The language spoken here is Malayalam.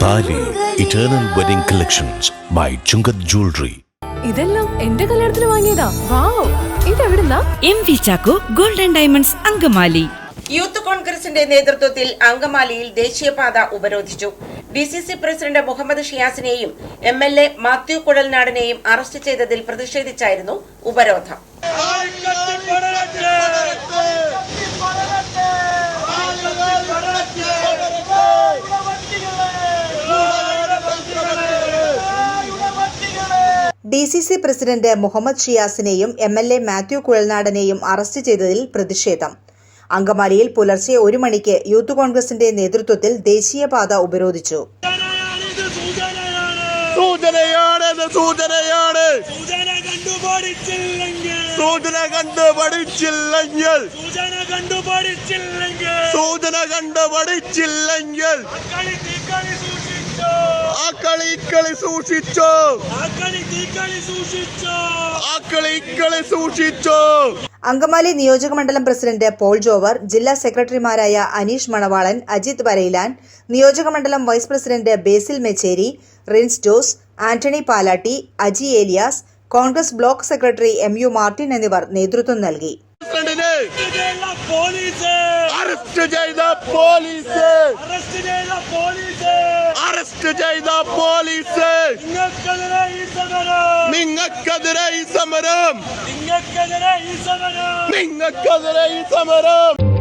താലി eternal wedding collections by Chungath jewellery. ഇതെല്ലാം എന്റെ കല്യാണത്തിന് വാങ്ങിയതാ. വാവ്, ഇതെവിടുന്നാ? MV Chacko golden diamonds Angamaly. Youth കോൺഗ്രസിന്റെ നേതൃത്വത്തിൽ അങ്കമാലിയിൽ ദേശീയപാത ഉപരോധിച്ചു. DCC പ്രസിഡന്റ് മുഹമ്മദ് ഷിയാസിനെയും MLA മാത്യു കുഴൽനാടനെയും അറസ്റ്റ് ചെയ്തതിൽ പ്രതിഷേധിച്ചായിരുന്നു ഉപരോധം. DCC പ്രസിഡന്റ് മുഹമ്മദ് ഷിയാസിനെയും MLA മാത്യു കുഴൽനാടനെയും അറസ്റ്റ് ചെയ്തതിൽ പ്രതിഷേധം. അങ്കമാലിയിൽ പുലർച്ചെ 1 മണിക്ക് യൂത്ത് കോൺഗ്രസിന്റെ നേതൃത്വത്തിൽ ദേശീയപാത ഉപരോധിച്ചു. അങ്കമാലി നിയോജകമണ്ഡലം പ്രസിഡന്റ് പോൾ ജോവർ, ജില്ലാ സെക്രട്ടറിമാരായ അനീഷ് മണവാളൻ, അജിത് വരയിലാൻ, നിയോജകമണ്ഡലം vice president Basil Mecheri, Rins Jose, Antony Palatty, Aji Elias, Congress block secretary MU Martin എന്നിവർ നേതൃത്വം നൽകി. നിങ്ങൾക്കെതിരെ ഈ സമരം